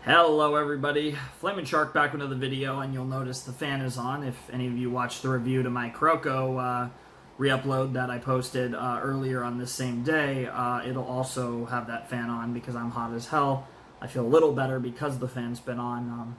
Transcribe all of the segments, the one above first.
Hello everybody, Flamin' Shark back with another video, and you'll notice the fan is on. If any of you watched the review to my Kuroko re-upload that I posted earlier on this same day, it'll also have that fan on because I'm hot as hell. I feel a little better because the fan's been on.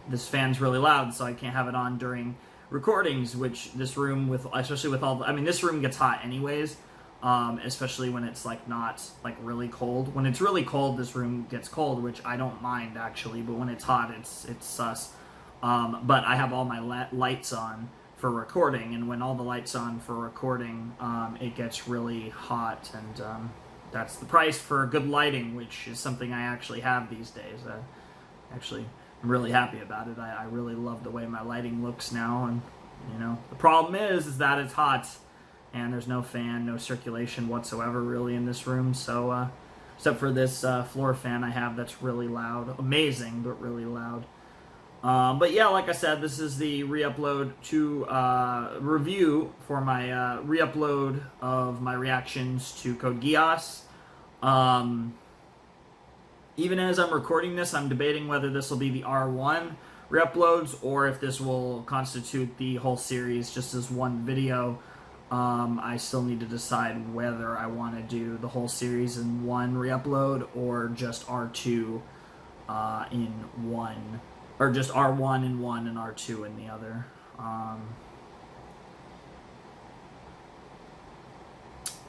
This fan's really loud, so I can't have it on during recordings, which this room, especially with all the, this room gets hot anyways. Especially when it's not really cold. When it's really cold, this room gets cold, which I don't mind actually. But when it's hot, it's sus. But I have all my lights on for recording, and when all the lights on for recording, it gets really hot, and that's the price for good lighting, which is something I actually have these days. I'm really happy about it. I really love the way my lighting looks now, and the problem is that it's hot. And there's no fan, no circulation whatsoever really in this room. So, except for this floor fan I have that's really loud. Amazing, but really loud. But yeah, like I said, this is the re-upload to review for my re-upload of my reactions to Code Geass. Even as I'm recording this, I'm debating whether this will be the R1 re-uploads or if this will constitute the whole series just as one video. I still need to decide whether I want to do the whole series in one re-upload or just R2 in one, or just R1 in one and R2 in the other.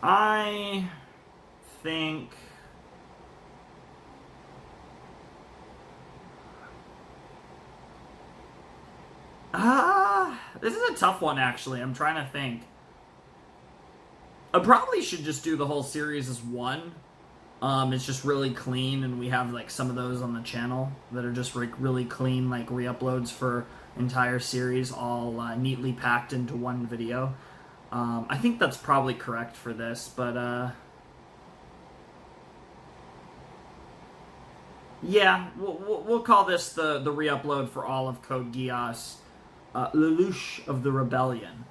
I think this is a tough one actually. I'm trying to think. I probably should just do the whole series as one. It's just really clean, and we have some of those on the channel that are just really clean, re-uploads for entire series, all neatly packed into one video. I think that's probably correct for this, but yeah, we'll call this the re-upload for all of Code Geass, Lelouch of the Rebellion.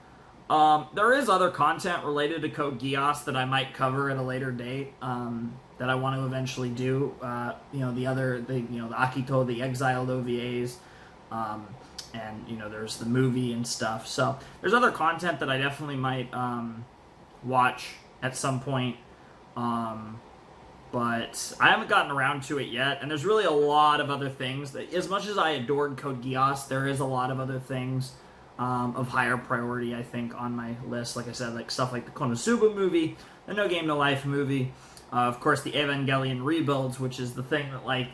There is other content related to Code Geass that I might cover at a later date, that I want to eventually do. The Akito, the Exiled OVAs, and, there's the movie and stuff. So, there's other content that I definitely might, watch at some point, but I haven't gotten around to it yet, and there's really a lot of other things that, as much as I adored Code Geass, there is a lot of other things of higher priority, I think, on my list. Like I said, stuff like the Konosuba movie, the No Game No Life movie, of course the Evangelion rebuilds, which is the thing that,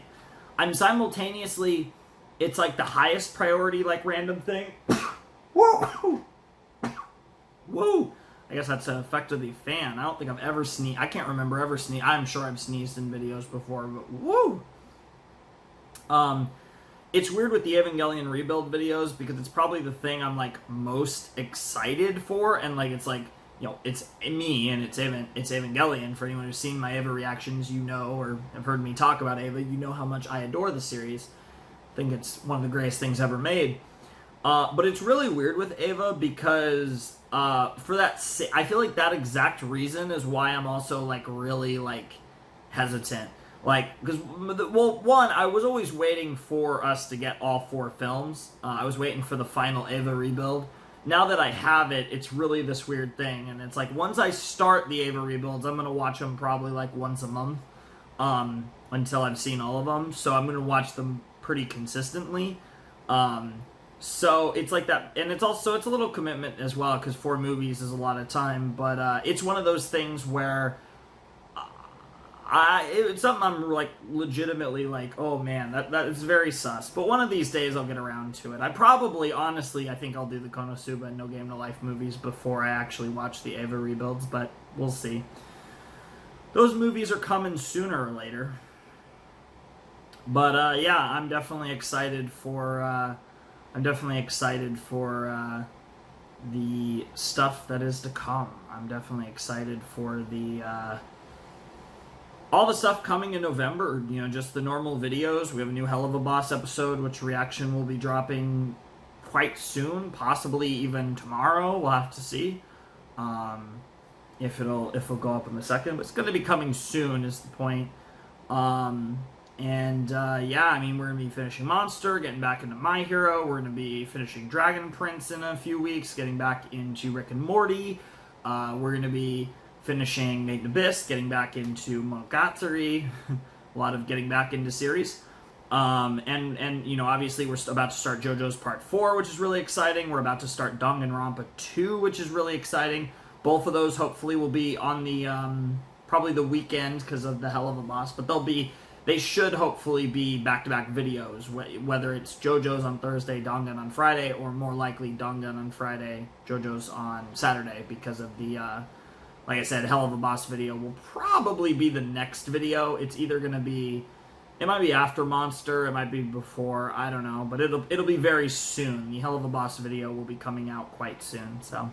I'm simultaneously, it's the highest priority, random thing. Whoa! Whoa! I guess that's an effect of the fan. I don't think I've ever sneezed. I can't remember ever sneezed. I'm sure I've sneezed in videos before, but woo! It's weird with the Evangelion rebuild videos because it's probably the thing I'm most excited for, and it's it's me and it's Evangelion. For anyone who's seen my Eva reactions, or have heard me talk about Eva, you know how much I adore the series. I think it's one of the greatest things ever made. But it's really weird with Eva because for that, I feel like that exact reason is why I'm also really hesitant. Because, one, I was always waiting for us to get all 4 films. I was waiting for the final Eva rebuild. Now that I have it, it's really this weird thing. And it's once I start the Eva rebuilds, I'm going to watch them probably once a month until I've seen all of them. So I'm going to watch them pretty consistently. So it's that. And it's a little commitment as well, because 4 movies is a lot of time. But it's one of those things where it's something I'm legitimately oh man, that is very sus. But one of these days I'll get around to it. I think I'll do the Konosuba and No Game No Life movies before I actually watch the Eva rebuilds, but we'll see. Those movies are coming sooner or later. But yeah, I'm definitely excited for the stuff that is to come. I'm definitely excited for the all the stuff coming in November, just the normal videos. We have a new Hell of a Boss episode, which reaction will be dropping quite soon, possibly even tomorrow. We'll have to see if it'll go up in a second. But it's going to be coming soon is the point. And yeah, I mean, we're going to be finishing Monster, getting back into My Hero. We're going to be finishing Dragon Prince in a few weeks, getting back into Rick and Morty. We're going to be finishing Made in Abyss, getting back into Monogatari. A lot of getting back into series. And you know, obviously we're about to start JoJo's Part 4, which is really exciting. We're about to start Danganronpa 2, which is really exciting. Both of those hopefully will be on the, probably the weekend because of the Hell of a Boss, but they should hopefully be back-to-back videos, whether it's JoJo's on Thursday, Dangan on Friday, or more likely Dangan on Friday, JoJo's on Saturday, because of the, like I said, Hell of a Boss video will probably be the next video. It's either going to be, it might be after Monster, it might be before, I don't know, but it'll be very soon. The Hell of a Boss video will be coming out quite soon, so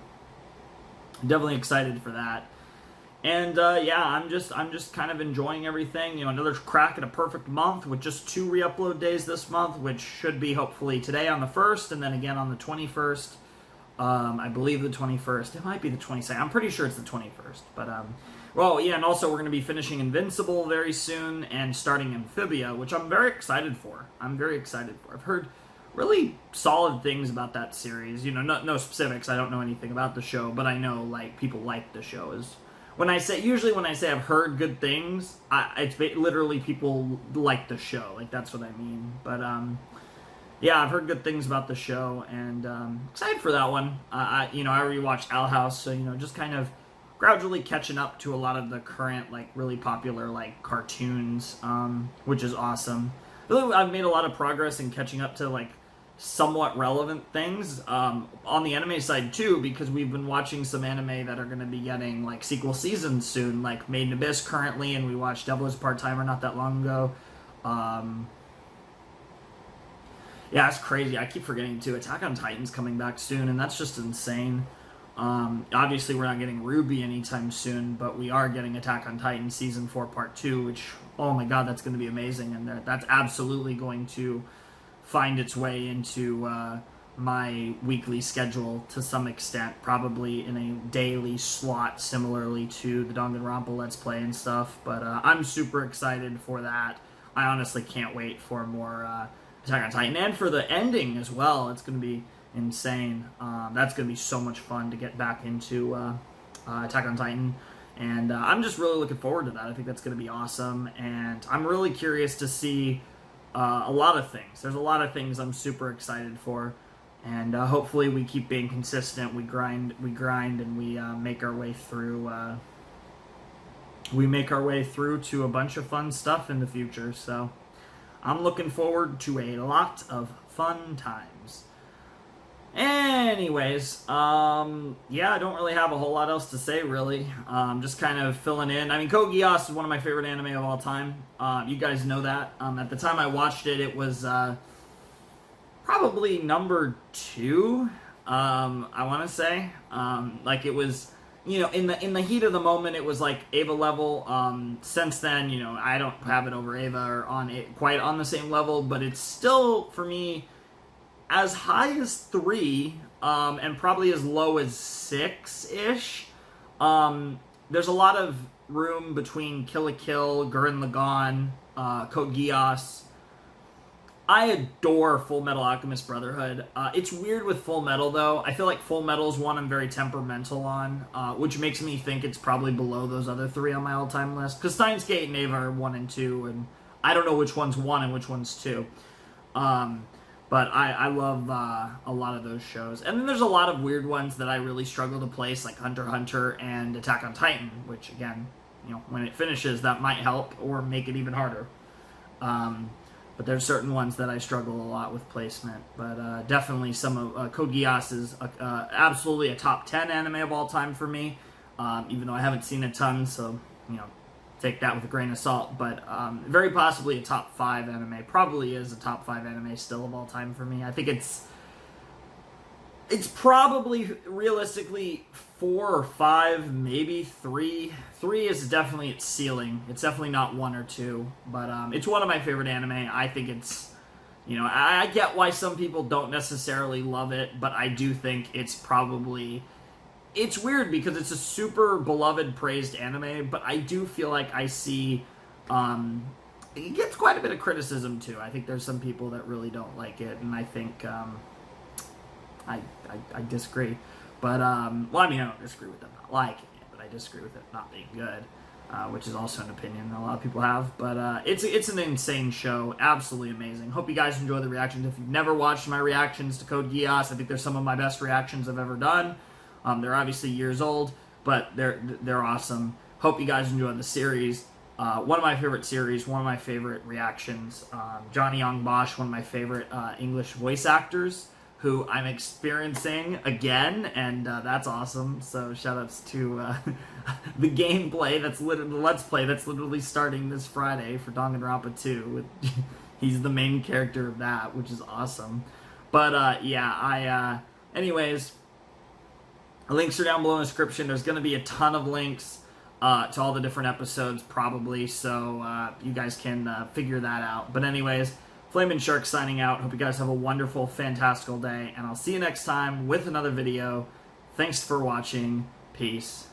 I'm definitely excited for that. And yeah, I'm just kind of enjoying everything. You know, another crack at a perfect month with just 2 re-upload days this month, which should be hopefully today on the 1st and then again on the 21st. I believe the 21st. It might be the 22nd. I'm pretty sure it's the 21st. But well, yeah, and also we're going to be finishing Invincible very soon and starting Amphibia, which I'm very excited for. I've heard really solid things about that series. You know, no specifics. I don't know anything about the show, but I know like people like the show. Usually when I say I've heard good things, it's literally people like the show. Like, that's what I mean. But, yeah, I've heard good things about the show, and excited for that one. I rewatched Owl House, so, you know, just kind of gradually catching up to a lot of the current, like, really popular, like, cartoons, which is awesome. Really, I've made a lot of progress in catching up to, like, somewhat relevant things on the anime side too, because we've been watching some anime that are going to be getting like sequel seasons soon, like Made in Abyss currently, and we watched Devil is Part-Timer not that long ago. Yeah, it's crazy. I keep forgetting too. Attack on Titan's coming back soon, and that's just insane. Obviously we're not getting Ruby anytime soon, but we are getting Attack on Titan Season 4 Part 2, which, oh my god, that's going to be amazing, and that's absolutely going to find its way into my weekly schedule to some extent, probably in a daily slot, similarly to the Danganronpa Let's Play and stuff. But I'm super excited for that. I honestly can't wait for more Attack on Titan, and for the ending as well. It's going to be insane. That's going to be so much fun to get back into Attack on Titan. And I'm just really looking forward to that. I think that's going to be awesome. And I'm really curious to see a lot of things. There's a lot of things I'm super excited for, and hopefully we keep being consistent. We grind, and we make our way through. To a bunch of fun stuff in the future. So I'm looking forward to a lot of fun times. Anyways, yeah, I don't really have a whole lot else to say, really. Just kind of filling in. I mean, Code Geass is one of my favorite anime of all time. You guys know that. At the time I watched it, it was probably number 2, I want to say. Like, it was, you know, in the heat of the moment, it was like Ava level. Since then, you know, I don't have it over Ava or on it quite on the same level, but it's still, for me, as high as 3, and probably as low as 6-ish. There's a lot of room between Kill la Kill, Gurren Lagann, Code Geass. I adore Full Metal Alchemist Brotherhood. It's weird with Full Metal, though. I feel like Full Metal is one I'm very temperamental on, which makes me think it's probably below those other 3 on my all-time list. Because Steins Gate and Ava are 1 and 2, and I don't know which one's 1 and which one's 2. But I love a lot of those shows. And then there's a lot of weird ones that I really struggle to place, like Hunter x Hunter and Attack on Titan, which, again, you know, when it finishes, that might help or make it even harder. But there's certain ones that I struggle a lot with placement. But definitely some of Code Geass is absolutely a top 10 anime of all time for me, even though I haven't seen a ton, so, you know, take that with a grain of salt, but very possibly a top 5 anime. Probably is a top 5 anime still of all time for me. I think it's probably realistically 4 or 5, maybe 3. 3 is definitely its ceiling. It's definitely not 1 or 2, but it's one of my favorite anime. I think it's, you know, I get why some people don't necessarily love it, but I do think it's probably... It's weird because it's a super beloved, praised anime, but I do feel like I see it gets quite a bit of criticism too. I think there's some people that really don't like it, and I think I disagree. But well, I mean, I don't disagree with them not liking it, but I disagree with it not being good, which is also an opinion that a lot of people have. But it's an insane show, absolutely amazing. Hope you guys enjoy the reactions. If you've never watched my reactions to Code Geass, I think they're some of my best reactions I've ever done. They're obviously years old, but they're awesome. Hope you guys enjoy the series. One of my favorite series, one of my favorite reactions. Johnny Young Bosch, one of my favorite English voice actors, who I'm experiencing again, and that's awesome. So shoutouts to the gameplay the Let's Play that's literally starting this Friday for Danganronpa 2. He's the main character of that, which is awesome. But yeah, anyways, links are down below in the description. There's going to be a ton of links to all the different episodes, probably, so you guys can figure that out. But anyways, Flamin' Shark signing out. Hope you guys have a wonderful, fantastical day, and I'll see you next time with another video. Thanks for watching. Peace.